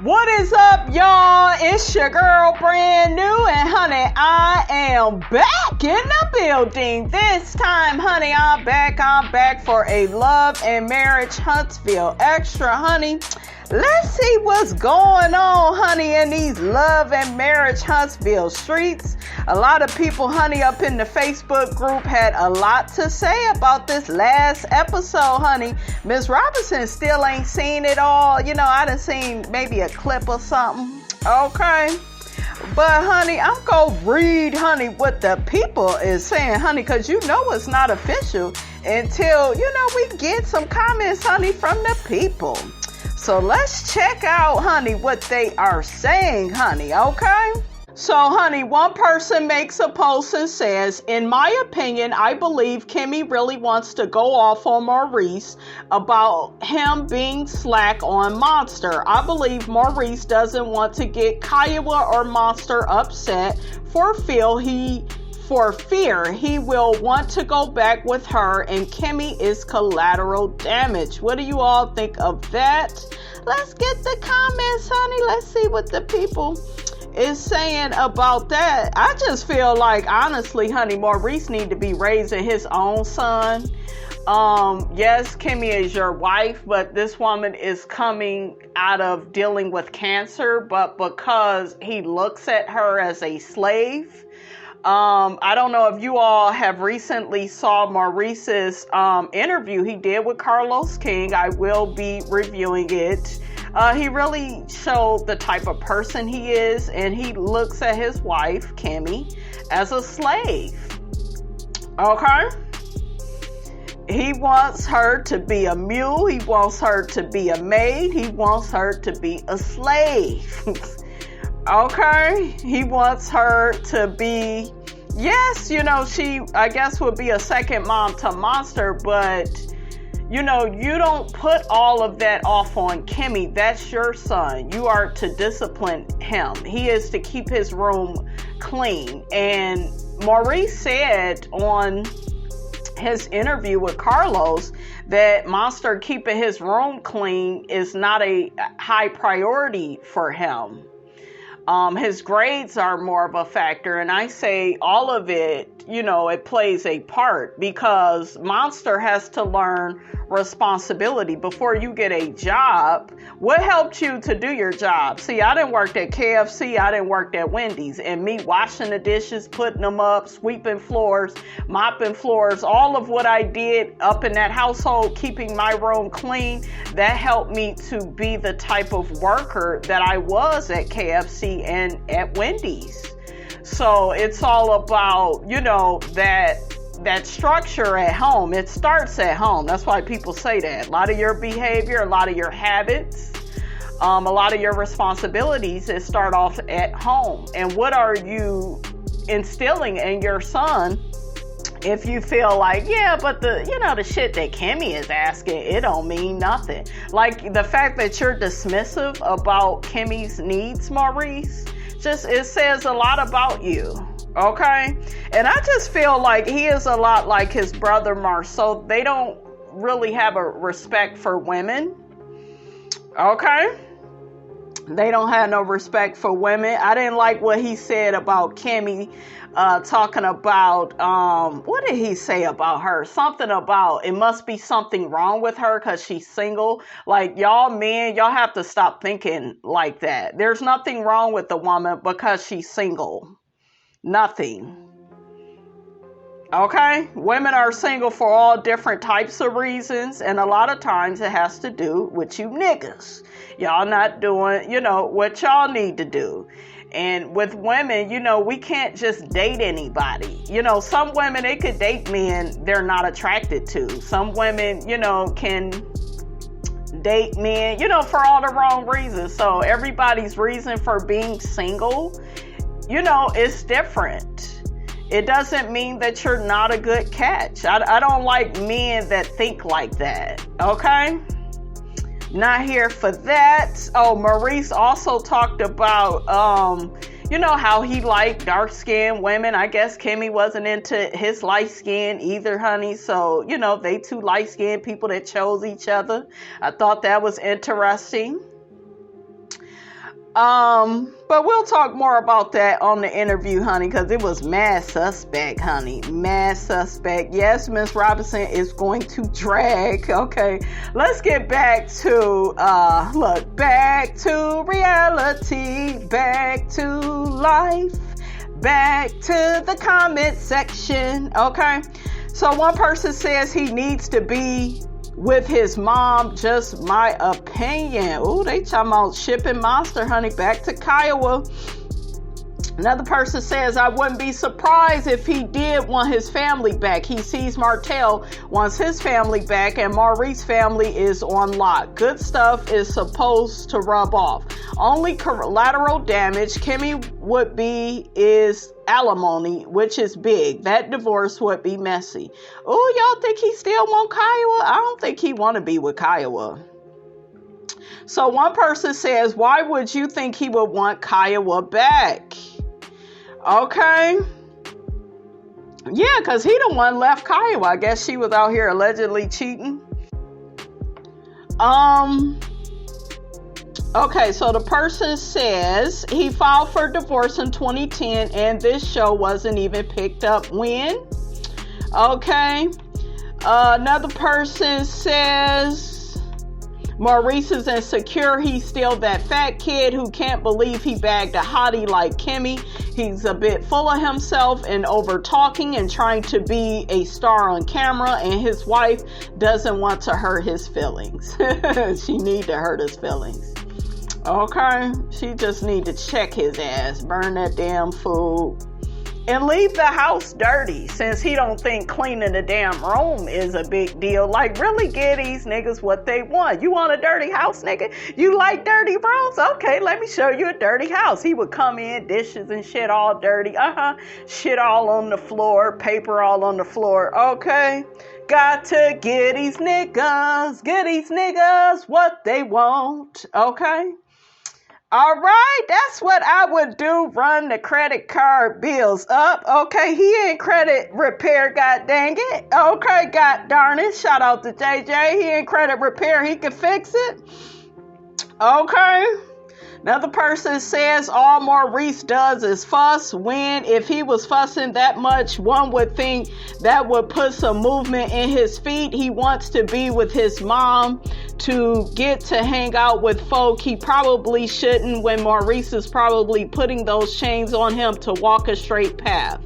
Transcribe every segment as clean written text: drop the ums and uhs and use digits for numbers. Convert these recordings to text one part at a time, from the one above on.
What is up, y'all? It's your girl, brand new, and honey, I am back in the building. This time, honey, I'm back for a Love and Marriage Huntsville Extra, honey. Let's see what's going on, honey, in these Love and Marriage Huntsville streets. A lot of people, honey, up in the Facebook group had a lot to say about this last episode, honey. Miss Robinson still ain't seen it all. You know, I done seen maybe a clip or something. Okay. But, honey, I'm going to read, honey, what the people is saying, honey, because you know it's not official until, you know, we get some comments, honey, from the people. So let's check out, honey, what they are saying, honey, okay? So, honey, one person makes a post and says, in my opinion, I believe Kimmi really wants to go off on Maurice about him being slack on Monster. I believe Maurice doesn't want to get Kiawah or Monster upset for fear he will want to go back with her and Kimmi is collateral damage. What do you all think of that? Let's get the comments, honey. Let's see what the people is saying about that. I just feel like, honestly, honey, Maurice need to be raising his own son. Yes, Kimmi is your wife, but this woman is coming out of dealing with cancer, but because he looks at her as a slave. I don't know if you all have recently saw Maurice's interview he did with Carlos King. I will be reviewing it. He really showed the type of person he is, and he looks at his wife, Kimmi, as a slave. Okay? He wants her to be a mule. He wants her to be a maid. He wants her to be a slave. Okay? He wants her to be, yes, you know, she, I guess, would be a second mom to Monster, but, you know, you don't put all of that off on Kimmi. That's your son. You are to discipline him. He is to keep his room clean. And Maurice said on his interview with Carlos that Monster keeping his room clean is not a high priority for him. His grades are more of a factor, and I say all of it, you know, it plays a part because Monster has to learn responsibility before you get a job. What helped you to do your job? See, I didn't work at KFC, I didn't work at Wendy's, and me washing the dishes, putting them up, sweeping floors, mopping floors, all of what I did up in that household, keeping my room clean, that helped me to be the type of worker that I was at KFC and at Wendy's. So it's all about, you know, that structure at home. It starts at home. That's why people say that. A lot of your behavior, a lot of your habits, a lot of your responsibilities, it start off at home. And what are you instilling in your son if you feel like, yeah, but the shit that Kimmi is asking, it don't mean nothing. Like the fact that you're dismissive about Kimmi's needs, Maurice, it says a lot about you. Okay? And I just feel like he is a lot like his brother Marceau. They don't really have a respect for women. Okay? They don't have no respect for women. I didn't like what he said about Kimmi, talking about, what did he say about her? Something about it must be something wrong with her because she's single. Like, y'all men, y'all have to stop thinking like that. There's nothing wrong with the woman because she's single. Nothing. Okay? Women are single for all different types of reasons, and a lot of times it has to do with you niggas. Y'all not doing, you know, what y'all need to do. And with women, you know, we can't just date anybody. You know, some women, they could date men they're not attracted to. Some women, you know, can date men, you know, for all the wrong reasons. So everybody's reason for being single, you know, is different. It doesn't mean that you're not a good catch. I don't like men that think like that. Okay? Not here for that. Oh, Maurice also talked about, you know, how he liked dark-skinned women. I guess Kimmi wasn't into his light skin either, honey. So, you know, they two light-skinned people that chose each other. I thought that was interesting. But we'll talk more about that on the interview, honey, because it was mad suspect, honey. Mad suspect. Yes, Miss Robinson is going to drag. Okay, let's get back to, back to reality, back to life, back to the comment section. Okay, so one person says he needs to be with his mom, just my opinion. Ooh, they talking about shipping Monster, honey, back to Kiawah. Another person says, I wouldn't be surprised if he did want his family back. He sees Martell wants his family back and Maurice's family is on lock. Good stuff is supposed to rub off. Only collateral damage Kimmi would be is alimony, which is big. That divorce would be messy. Oh, y'all think he still want Kiawah? I don't think he want to be with Kiawah. So one person says, why would you think he would want Kiawah back? Okay. Yeah, because he the one left Kiawah. I guess she was out here allegedly cheating. Okay, so the person says he filed for divorce in 2010 and this show wasn't even picked up when. Okay. Another person says Maurice is insecure. He's still that fat kid who can't believe he bagged a hottie like Kimmi. He's a bit full of himself and over talking and trying to be a star on camera, and his wife doesn't want to hurt his feelings. She need to hurt his feelings. Okay, she just need to check his ass, burn that damn food, and leave the house dirty, since he don't think cleaning the damn room is a big deal. Like, really give these niggas what they want. You want a dirty house, nigga? You like dirty rooms? Okay, let me show you a dirty house. He would come in, dishes and shit all dirty. Shit all on the floor, paper all on the floor. Okay, got to get these niggas what they want. Okay. All right, that's what I would do. Run the credit card bills up. Okay, he ain't credit repair, god dang it. Okay, god darn it. Shout out to JJ. He ain't credit repair. He can fix it. Okay. Another person says all Maurice does is fuss. When, if he was fussing that much, one would think that would put some movement in his feet. He wants to be with his mom to get to hang out with folk he probably shouldn't, when Maurice is probably putting those chains on him to walk a straight path.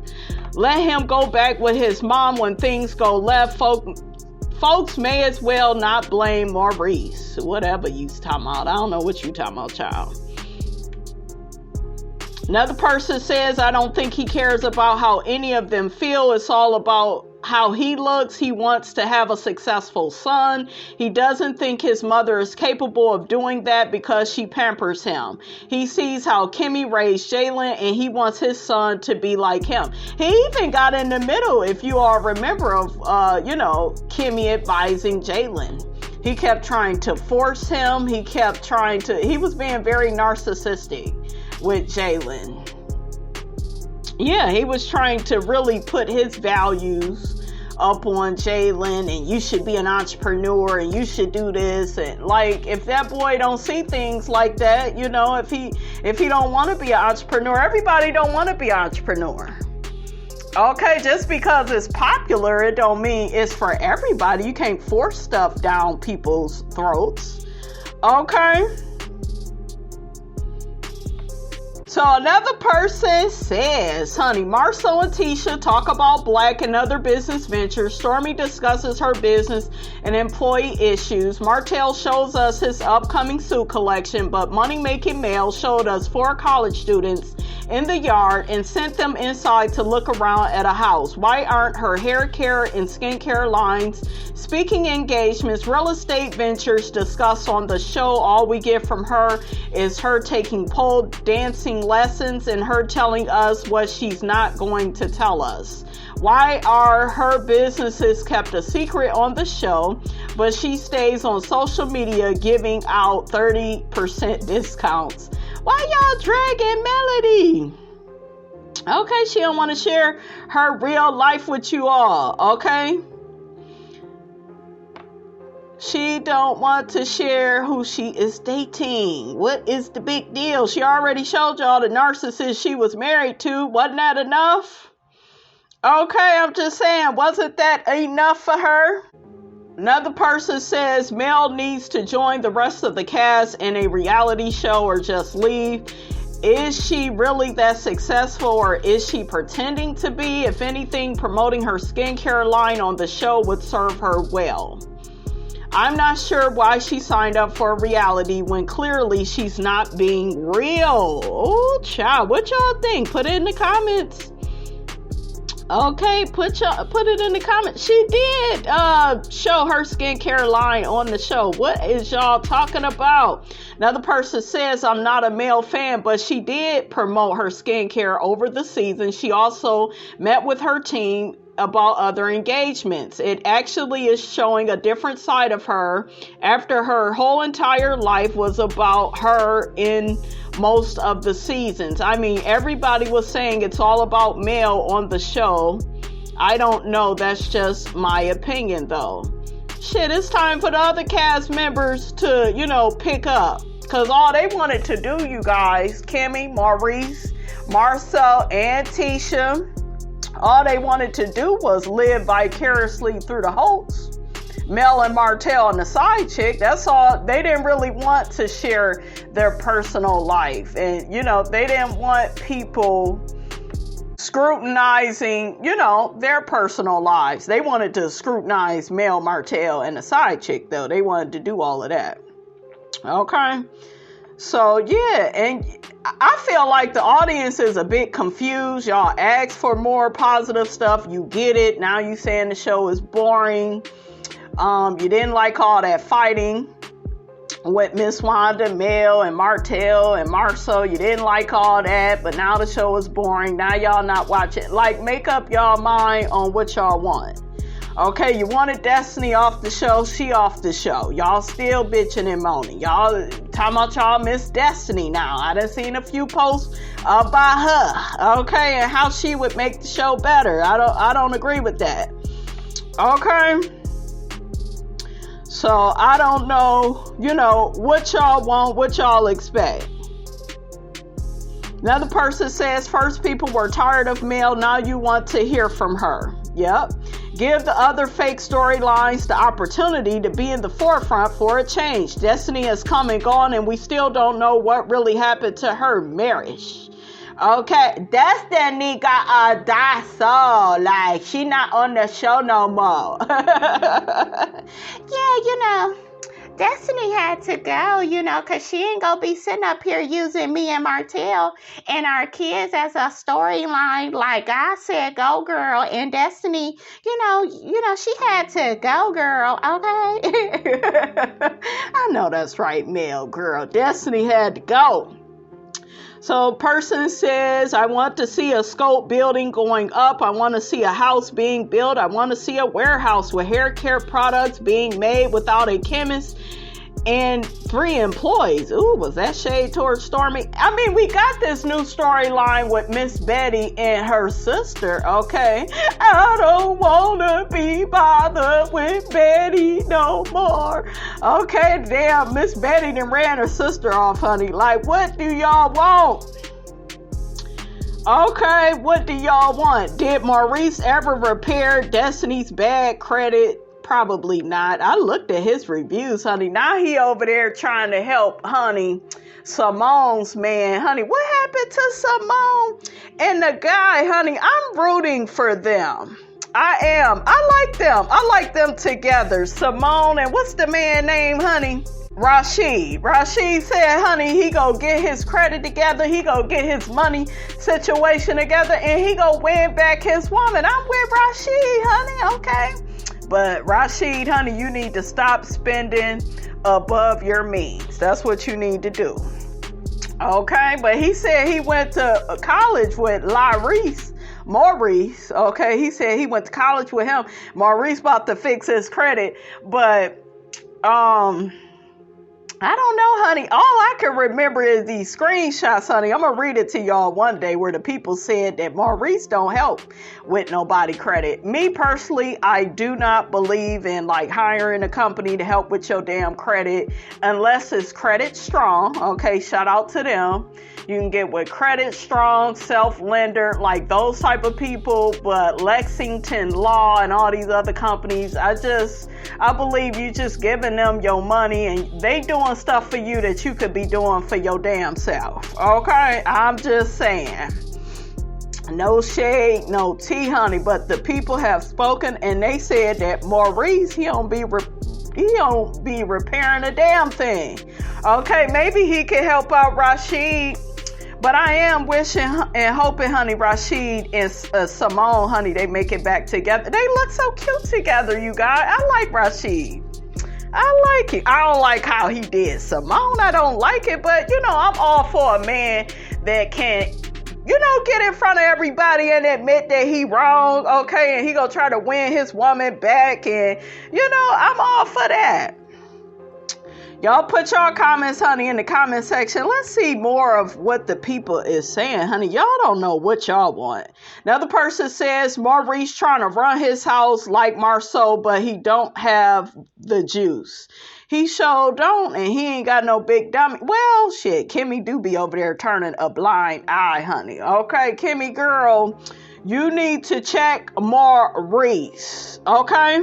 Let him go back with his mom when things go left. Folks may as well not blame Maurice. Whatever you talking about. I don't know what you talking about, child. Another person says, I don't think he cares about how any of them feel. It's all about how he looks. He wants to have a successful son. He doesn't think his mother is capable of doing that because she pampers him. He sees how Kimmi raised Jalen and he wants his son to be like him. He even got in the middle, if you all remember, of Kimmi advising Jalen. He kept trying to force him. He was being very narcissistic with Jalen. Yeah, he was trying to really put his values up on Jalen, and you should be an entrepreneur and you should do this. And like, if that boy don't see things like that, if he don't want to be an entrepreneur, everybody don't want to be an entrepreneur. Okay, just because it's popular, it don't mean it's for everybody. You can't force stuff down people's throats. Okay. So another person says, honey, Marcel and Tisha talk about Black and other business ventures. Stormy discusses her business and employee issues. Martell shows us his upcoming suit collection, but Money Making Mail showed us 4 college students in the yard and sent them inside to look around at a house. Why aren't her hair care and skincare lines, speaking engagements, real estate ventures discussed on the show? All we get from her is her taking pole dancing lessons and her telling us what she's not going to tell us. Why are her businesses kept a secret on the show, but she stays on social media giving out 30% discounts? Why y'all dragging Melody? Okay, she don't want to share her real life with you all, okay? She don't want to share who she is dating. What is the big deal? She already showed y'all the narcissist she was married to. Wasn't that enough? Okay, I'm just saying, wasn't that enough for her? Another person says Mel needs to join the rest of the cast in a reality show or just leave. Is she really that successful, or is she pretending to be? If anything, promoting her skincare line on the show would serve her well. I'm not sure why she signed up for reality when clearly she's not being real. Oh, child, what y'all think? Put it in the comments. Okay, put it in the comments. She did show her skincare line on the show. What is y'all talking about? Another person says, I'm not a male fan, but she did promote her skincare over the season. She also met with her team about other engagements. It actually is showing a different side of her after her whole entire life was about her in most of the seasons. I mean, everybody was saying it's all about Mel on the show. I don't know. That's just my opinion, though. Shit, it's time for the other cast members to, pick up. Because all they wanted to do, you guys, Kimmi, Maurice, Marcel, and Tisha, all they wanted to do was live vicariously through the hosts. Mel and Martell and the side chick, that's all. They didn't really want to share their personal life. And, they didn't want people scrutinizing, their personal lives. They wanted to scrutinize Mel, Martell, and the side chick, though. They wanted to do all of that. Okay? So, yeah, and I feel like the audience is a bit confused. Y'all asked for more positive stuff. You get it. Now you saying the show is boring. You didn't like all that fighting with Miss Wanda, Mel, and Martell, and Marceau. You didn't like all that, but now the show is boring. Now y'all not watching. Like, make up y'all mind on what y'all want. Okay, you wanted Destiny off the show, she off the show. Y'all still bitching and moaning. Y'all talking about y'all miss Destiny now. I done seen a few posts about her, okay, and how she would make the show better. I don't agree with that. Okay? So, I don't know, what y'all want, what y'all expect. Another person says, first people were tired of Mel, now you want to hear from her. Yep. Give the other fake storylines the opportunity to be in the forefront for a change. Destiny has come and gone, and we still don't know what really happened to her marriage. Okay, Destiny got a die, like she not on the show no more. Yeah, Destiny had to go, because she ain't gonna be sitting up here using me and Martell and our kids as a storyline. Like I said, go girl. And Destiny, she had to go, girl. Okay. I know that's right, Mel, girl. Destiny had to go. So person says, I want to see a scope building going up. I want to see a house being built. I want to see a warehouse with hair care products being made without a chemist and 3 employees. Ooh, was that shade towards Stormy? I mean, we got this new storyline with Miss Betty and her sister, okay? I don't want to be bothered with Betty no more. Okay, damn, Miss Betty done ran her sister off, honey. Like, what do y'all want? Okay, what do y'all want? Did Maurice ever repair Destiny's bad credit? Probably not. I looked at his reviews, honey. Now he over there trying to help, honey, Simone's man. Honey, what happened to Simone and the guy, honey? I'm rooting for them. I am. I like them. I like them together. Simone and what's the man name, honey? Rashid. Rashid said, honey, he go get his credit together. He go get his money situation together, and he go win back his woman. I'm with Rashid, honey. Okay. But Rashid, honey, you need to stop spending above your means. That's what you need to do. Okay, but he said he went to college with Maurice. Okay, he said he went to college with him. Maurice about to fix his credit, but I don't know, honey. All I can remember is these screenshots, honey. I'm going to read it to y'all one day where the people said that Maurice don't help with nobody credit. Me personally, I do not believe in like hiring a company to help with your damn credit unless it's Credit Strong. Okay, shout out to them. You can get with Credit Strong, Self-Lender, like those type of people. But Lexington Law and all these other companies, I believe you just giving them your money and they doing stuff for you that you could be doing for your damn self. Okay, I'm just saying. No shade, no tea, honey. But the people have spoken and they said that Maurice, he don't be repairing a damn thing. Okay, maybe he can help out Rashid. But I am wishing and hoping, honey, Rashid and Simone, honey, they make it back together. They look so cute together, you guys. I like Rashid. I like it. I don't like how he did Simone. I don't like it. But, I'm all for a man that can, get in front of everybody and admit that he wrong, okay? And he gonna try to win his woman back. And, I'm all for that. Y'all put y'all comments, honey, in the comment section. Let's see more of what the people is saying, honey. Y'all don't know what y'all want. Another person says Maurice trying to run his house like Marceau, but he don't have the juice. He sure don't, and he ain't got no big dummy. Well, shit, Kimmi do be over there turning a blind eye, honey. Okay, Kimmi girl, you need to check Maurice, okay?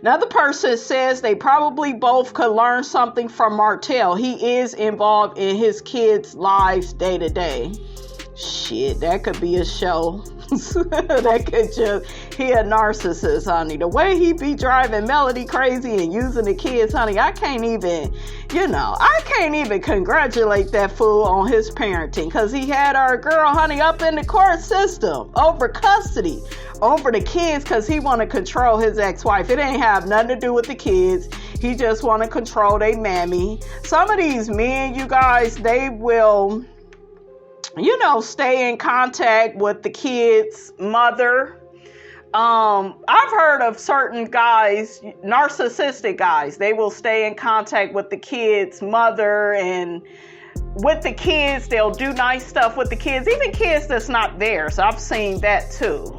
Another person says they probably both could learn something from Martell. He is involved in his kids' lives day to day. Shit, that could be a show. That could he a narcissist, honey. The way he be driving Melody crazy and using the kids, honey, I can't even congratulate that fool on his parenting, because he had our girl, honey, up in the court system over custody over the kids because he want to control his ex-wife. It ain't have nothing to do with the kids. He just want to control their mammy. Some of these men, you guys, they will, stay in contact with the kid's mother. I've heard of certain guys, narcissistic guys, they will stay in contact with the kid's mother, and with the kids, they'll do nice stuff with the kids, even kids that's not there. So I've seen that too.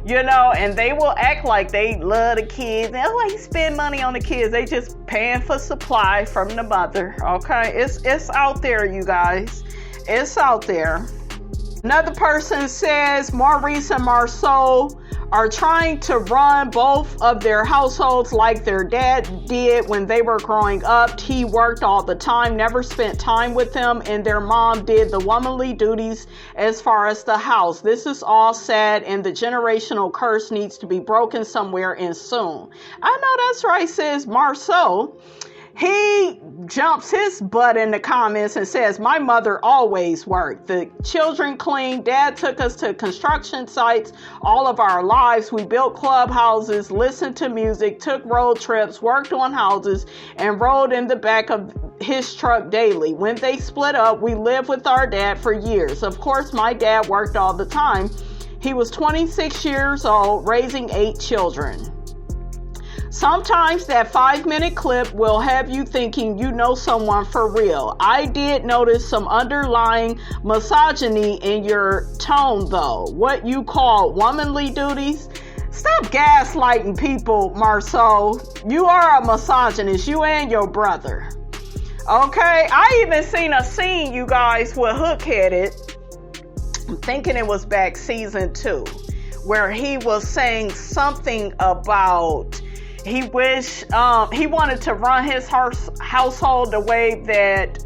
And they will act like they love the kids. And he spend money on the kids. They just paying for supply from the mother. Okay, it's out there, you guys. It's out there. Another person says Maurice and Marceau are trying to run both of their households like their dad did when they were growing up. He worked all the time, never spent time with them, and their mom did the womanly duties as far as the house. This is all sad, and the generational curse needs to be broken somewhere and soon. I know that's right, says Marceau. He jumps his butt in the comments and says, my mother always worked. The children cleaned. Dad took us to construction sites all of our lives. We built clubhouses, listened to music, took road trips, worked on houses, and rode in the back of his truck daily. When they split up, we lived with our dad for years. Of course, my dad worked all the time. He was 26 years old, raising 8 children. Sometimes that 5-minute clip will have you thinking you know someone for real. I did notice some underlying misogyny in your tone, though. What you call womanly duties? Stop gaslighting people, Marceau. You are a misogynist, you and your brother. Okay, I even seen a scene, you guys, with Hook-Headed. I'm thinking it was back season 2, where he was saying something about he wished he wanted to run his household the way that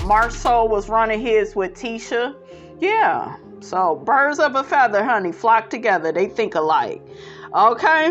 Marceau was running his with Tisha. Yeah. So birds of a feather, honey, flock together. They think alike. Okay.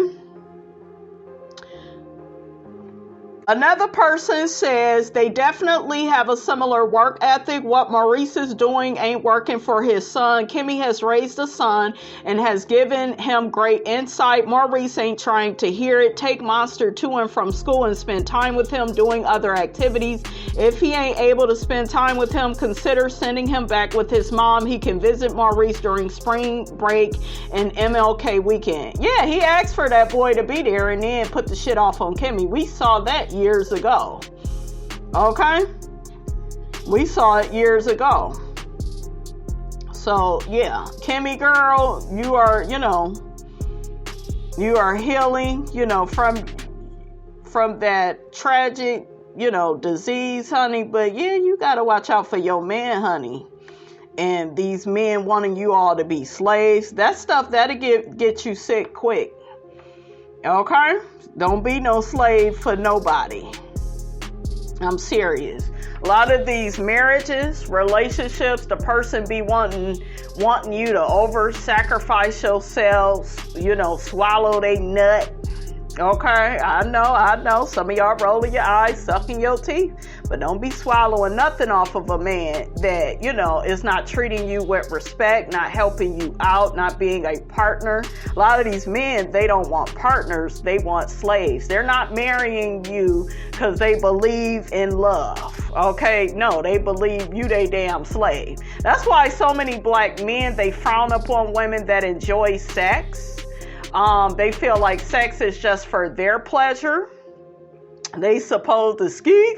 Another person says they definitely have a similar work ethic. What Maurice is doing ain't working for his son. Kimmi has raised a son and has given him great insight. Maurice ain't trying to hear it. Take Monster to and from school and spend time with him doing other activities. If he ain't able to spend time with him, consider sending him back with his mom. He can visit Maurice during spring break and MLK weekend. Yeah, he asked for that boy to be there and then put the shit off on Kimmi. We saw that years ago. Okay? We saw it years ago. So, yeah, Kimmi girl, you are healing, from that tragic, disease, honey. But yeah, you got to watch out for your man, honey. And these men wanting you all to be slaves, that stuff, that'll get you sick quick. Okay? Don't be no slave for nobody. I'm serious. A lot of these marriages, relationships, the person be wanting you to over-sacrifice yourselves, swallow they nut. Okay, I know. Some of y'all rolling your eyes, sucking your teeth, but don't be swallowing nothing off of a man that, is not treating you with respect, not helping you out, not being a partner. A lot of these men, they don't want partners, they want slaves. They're not marrying you because they believe in love. Okay, no, they believe you they damn slave. That's why so many black men, they frown upon women that enjoy sex. They feel like sex is just for their pleasure. They supposed to ski,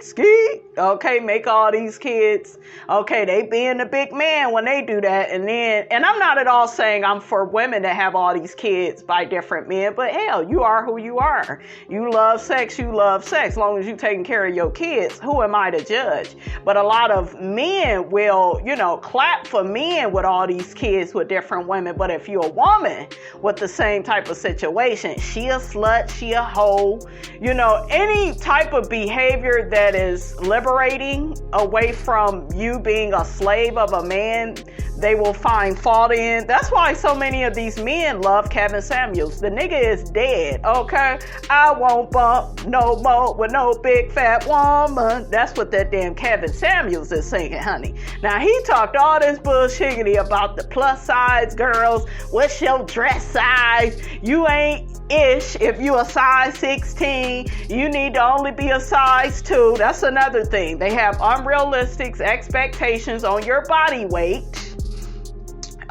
okay, make all these kids, okay, they being a big man when they do that. And I'm not at all saying I'm for women to have all these kids by different men, but hell, you are who you are. You love sex. As long as you taking care of your kids, who am I to judge? But a lot of men will, clap for men with all these kids with different women. But if you're a woman with the same type of situation, she a slut, she a hoe, any type of behavior that is liberating away from you being a slave of a man, they will find fault in. That's why so many of these men love Kevin Samuels. The nigga is dead, okay? I won't bump no more with no big fat woman. That's what that damn Kevin Samuels is singing, honey. Now, he talked all this bullshiggity about the plus size girls. What's your dress size? You ain't ish if you a size 16. You need to only be a size 2. That's another thing. They have unrealistic expectations on your body weight.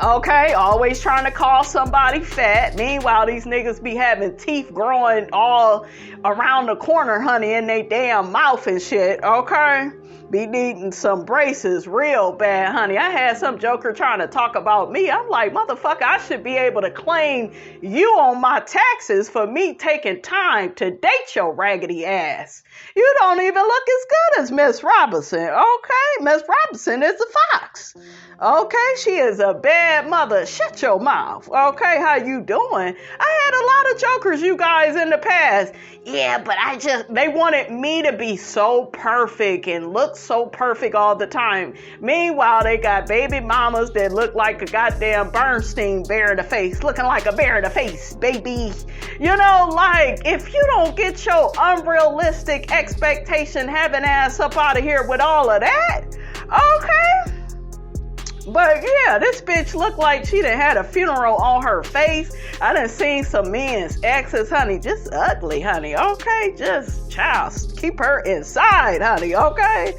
Okay, always trying to call somebody fat. Meanwhile, these niggas be having teeth growing all around the corner, honey, in they damn mouth and shit. Okay? Be needing some braces real bad, honey. I had some joker trying to talk about me. I'm like, motherfucker, I should be able to claim you on my taxes for me taking time to date your raggedy ass. You don't even look as good as Miss Robinson. Okay, Miss Robinson is a fox. Okay, she is a bad mother. Shut your mouth. Okay, how you doing? I had a lot of jokers, you guys, in the past. Yeah, but they wanted me to be so perfect and look so perfect all the time. Meanwhile, they got baby mamas that look like a goddamn Bernstein bear in the face, looking like a bear in the face, baby. Like, if you don't get your unrealistic expectation having ass up out of here with all of that, okay? But yeah, this bitch looked like she done had a funeral on her face. I done seen some men's exes, honey, just ugly, honey. Okay, just child, keep her inside, honey. Okay.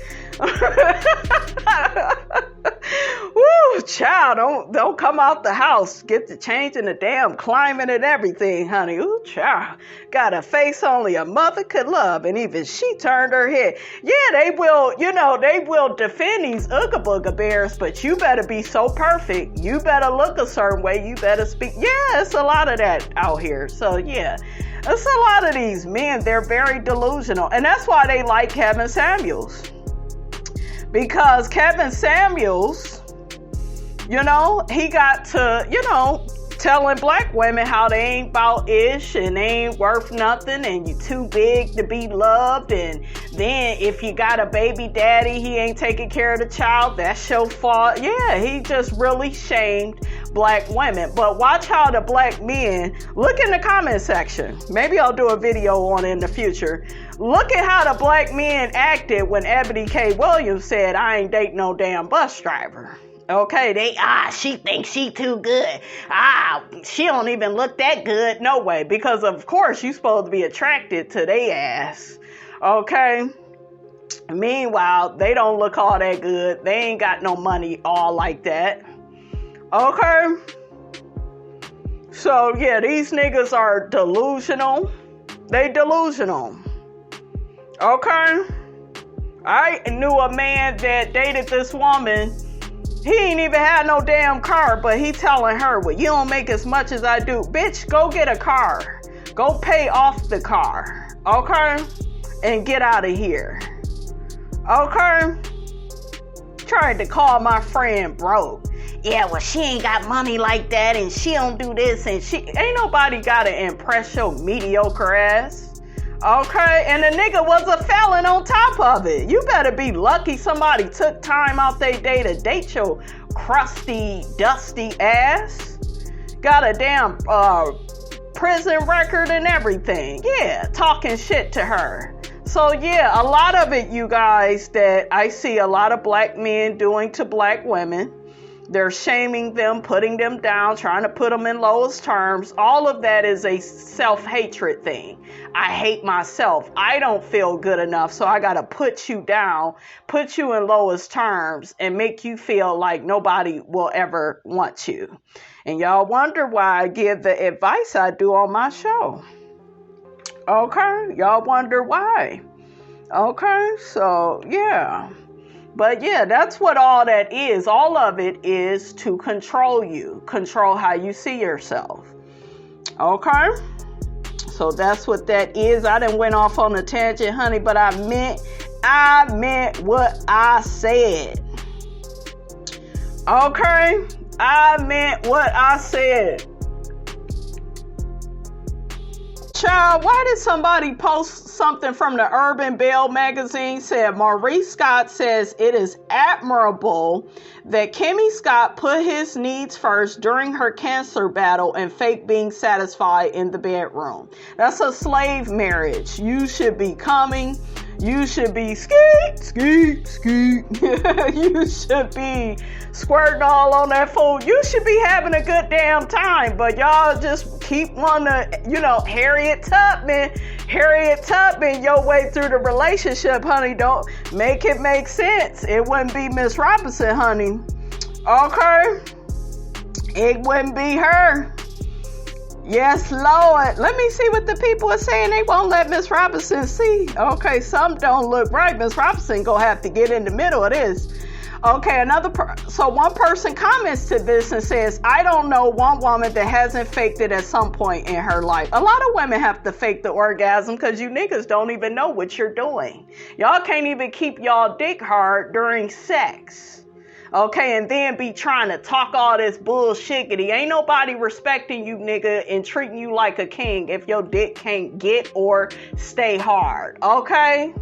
Woo, child, don't come out the house. Get to changing the damn climate and everything, honey. Ooh, child, got a face only a mother could love, and even she turned her head. Yeah, they will defend these Ooga Booga bears, but you better be so perfect. You better look a certain way. You better speak. Yeah, it's a lot of that out here. So yeah, it's a lot of these men. They're very delusional, and that's why they like Kevin Samuels. Because Kevin Samuels, he got to, telling black women how they ain't about ish and they ain't worth nothing and you too big to be loved. And then if you got a baby daddy, he ain't taking care of the child. That's your fault. Yeah, he just really shamed black women. But watch how the black men, look in the comment section. Maybe I'll do a video on it in the future. Look at how the black men acted when Ebony K. Williams said, I ain't dating no damn bus driver. Okay, she thinks she too good. She don't even look that good. No way. Because of course you supposed to be attracted to they ass. Okay. Meanwhile, they don't look all that good. They ain't got no money all like that. Okay. So yeah, these niggas are delusional. They delusional. Okay. I knew a man that dated this woman. He ain't even had no damn car, but he telling her, well, you don't make as much as I do. Bitch, go get a car. Go pay off the car. Okay? And get out of here. Okay? Tried to call my friend broke. Yeah, well, she ain't got money like that, and she don't do this, and she ain't nobody gotta impress your mediocre ass. Okay? And the nigga was a felon on top of it. You better be lucky somebody took time out their day to date your crusty, dusty ass. Got a damn prison record and everything. Yeah, talking shit to her. So yeah, a lot of it, you guys, that I see a lot of black men doing to black women. They're shaming them, putting them down, trying to put them in lowest terms. All of that is a self-hatred thing. I hate myself. I don't feel good enough, so I got to put you down, put you in lowest terms, and make you feel like nobody will ever want you. And y'all wonder why I give the advice I do on my show. Okay? Y'all wonder why. Okay? So, yeah. But yeah, that's what all that is. All of it is to control you. Control how you see yourself. Okay? So that's what that is. I done went off on a tangent, honey, but I meant what I said. Okay? I meant what I said. Child, why did somebody post something from the Urban Belle magazine? Said Maurice Scott says it is admirable that Kimmi Scott put his needs first during her cancer battle and fake being satisfied in the bedroom. That's a slave marriage. You should be coming. You should be skeet. You should be squirting all on that food. You should be having a good damn time. But y'all just keep wanting to, Harriet Tubman your way through the relationship, honey. Don't make it make sense. It wouldn't be Miss Robinson, honey. Okay? It wouldn't be her. Yes, Lord. Let me see what the people are saying. They won't let Miss Robinson see. Okay, some don't look right. Miss Robinson gonna have to get in the middle of this. Okay, so one person comments to this and says, I don't know one woman that hasn't faked it at some point in her life. A lot of women have to fake the orgasm because you niggas don't even know what you're doing. Y'all can't even keep y'all dick hard during sex. Okay, and then be trying to talk all this bullshiggity. Ain't nobody respecting you, nigga, and treating you like a king if your dick can't get or stay hard. Okay?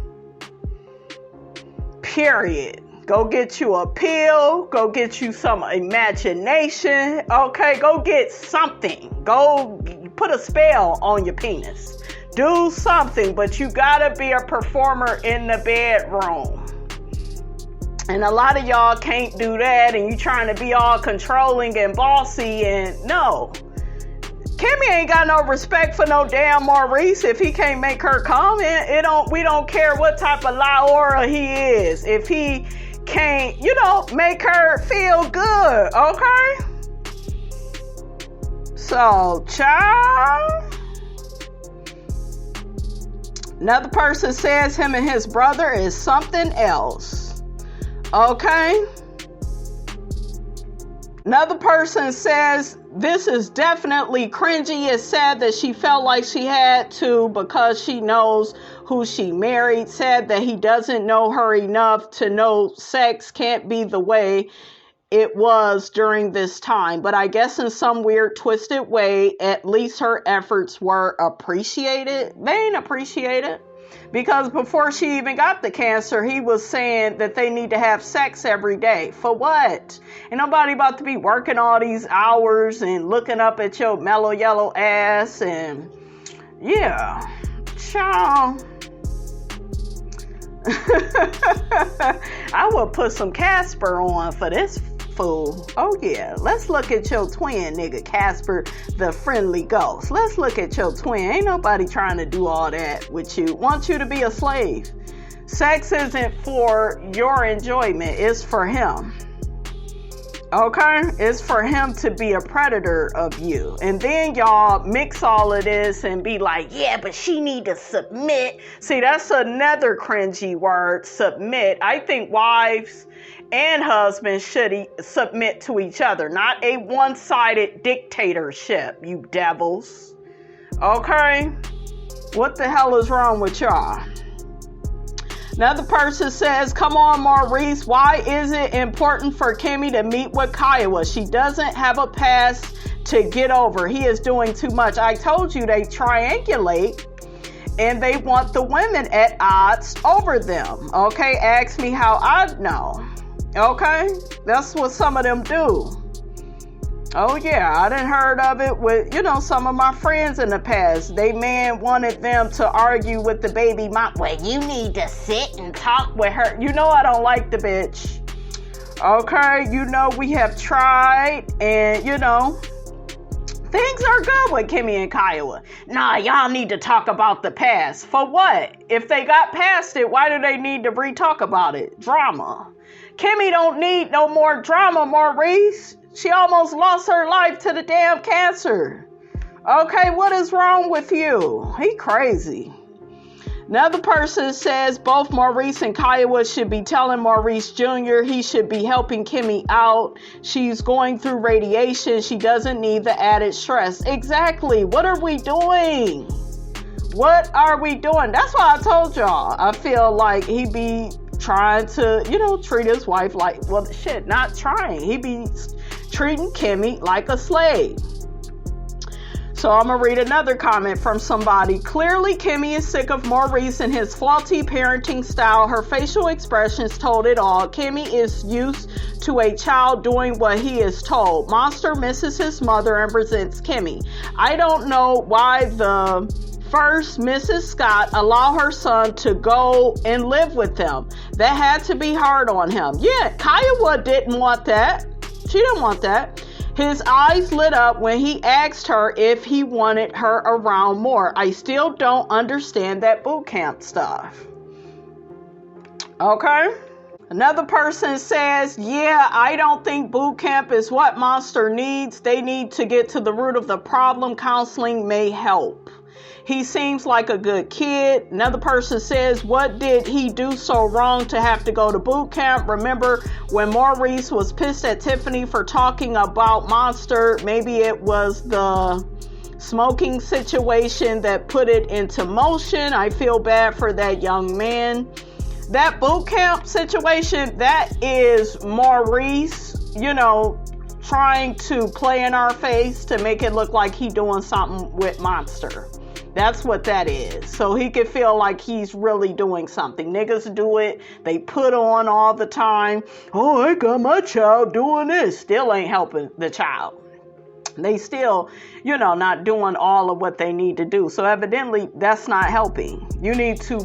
Period. Go get you a pill. Go get you some imagination. Okay? Go get something. Go put a spell on your penis. Do something, but you gotta be a performer in the bedroom. And a lot of y'all can't do that, and you trying to be all controlling and bossy, and no. Kimmi ain't got no respect for no damn Maurice if he can't make her come. We don't care what type of Laura he is. If he can't, make her feel good, okay? So, child. Another person says him and his brother is something else. Okay. Another person says this is definitely cringy. It's sad that she felt like she had to because she knows who she married. Sad that he doesn't know her enough to know sex can't be the way it was during this time. But I guess in some weird twisted way, at least her efforts were appreciated. They ain't appreciated. Because before she even got the cancer, he was saying that they need to have sex every day. For what? Ain't nobody about to be working all these hours and looking up at your mellow yellow ass and yeah. Child. I would put some Casper on for this fool. Oh yeah, let's look at your twin, nigga, Casper the friendly ghost. Let's look at your twin. Ain't nobody trying to do all that with you. Want you to be a slave. Sex isn't for your enjoyment, it's for him. Okay, it's for him to be a predator of you. And then y'all mix all of this and be like, yeah, but she need to submit. See, that's another cringy word, submit. I think wives and husbands should submit to each other, not a one-sided dictatorship, you devils. Okay? What the hell is wrong with y'all? Another person says, come on, Maurice, why is it important for Kimmi to meet with Kiawah? She doesn't have a past to get over. He is doing too much. I told you they triangulate and they want the women at odds over them. Okay, ask me how I know. Okay, that's what some of them do. Oh yeah, I done heard of it with, some of my friends in the past. They man wanted them to argue with the baby mom. Well, you need to sit and talk with her. I don't like the bitch. Okay, we have tried and, things are good with Kimmi and Kiawah. Nah, y'all need to talk about the past. For what? If they got past it, why do they need to re-talk about it? Drama. Kimmi don't need no more drama, Maurice. She almost lost her life to the damn cancer. Okay, what is wrong with you? He crazy. Another person says both Maurice and Kiawah should be telling Maurice Jr. he should be helping Kimmi out. She's going through radiation. She doesn't need the added stress. Exactly. What are we doing? What are we doing? That's why I told y'all. I feel like he be trying to, treat his wife like, well, shit, not trying. He be treating Kimmi like a slave. So I'm going to read another comment from somebody. Clearly, Kimmi is sick of Maurice and his faulty parenting style. Her facial expressions told it all. Kimmi is used to a child doing what he is told. Monster misses his mother and resents Kimmi. I don't know why the first Mrs. Scott allowed her son to go and live with them. That had to be hard on him. Yeah, Kiawah didn't want that. She didn't want that. His eyes lit up when he asked her if he wanted her around more. I still don't understand that boot camp stuff. Okay. Another person says, yeah, I don't think boot camp is what Monster needs. They need to get to the root of the problem. Counseling may help. He seems like a good kid. Another person says, what did he do so wrong to have to go to boot camp? Remember when Maurice was pissed at Tiffany for talking about Monster? Maybe it was the smoking situation that put it into motion. I feel bad for that young man. That boot camp situation, that is Maurice, trying to play in our face to make it look like he doing something with Monster. That's what that is. So he could feel like he's really doing something. Niggas do it. They put on all the time. Oh, I got my child doing this. Still ain't helping the child. They still, not doing all of what they need to do. So evidently that's not helping. You need to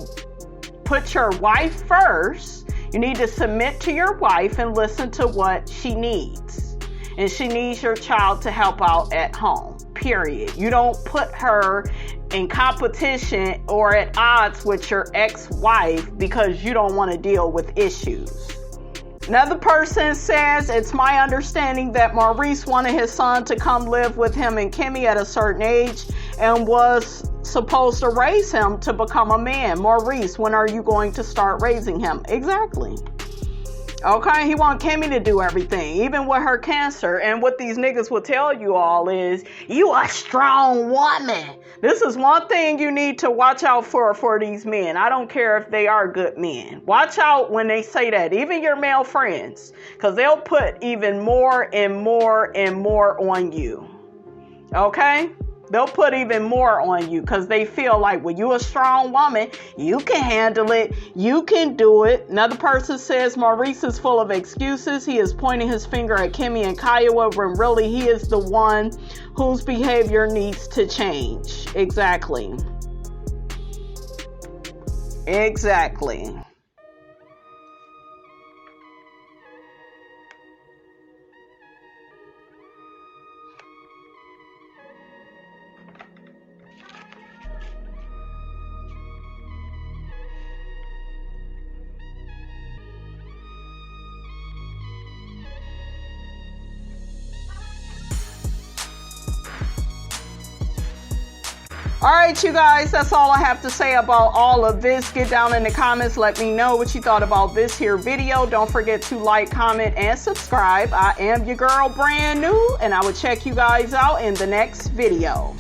put your wife first. You need to submit to your wife and listen to what she needs. And she needs your child to help out at home. Period. You don't put her in competition or at odds with your ex-wife because you don't want to deal with issues. Another person says, it's my understanding that Maurice wanted his son to come live with him and Kimmi at a certain age and was supposed to raise him to become a man. Maurice, when are you going to start raising him? Exactly. Okay, he want Kimmi to do everything, even with her cancer. And what these niggas will tell you all is, you a strong woman. This is one thing you need to watch out for these men. I don't care if they are good men. Watch out when they say that, even your male friends, because they'll put even more and more and more on you. Okay? They'll put even more on you because they feel like, well, you a strong woman. You can handle it. You can do it. Another person says Maurice is full of excuses. He is pointing his finger at Kimmi and Kiawah when really he is the one whose behavior needs to change. Exactly. Exactly. All right, you guys, that's all I have to say about all of this. Get down in the comments. Let me know what you thought about this here video. Don't forget to like, comment, and subscribe. I am your girl, brand new, and I will check you guys out in the next video.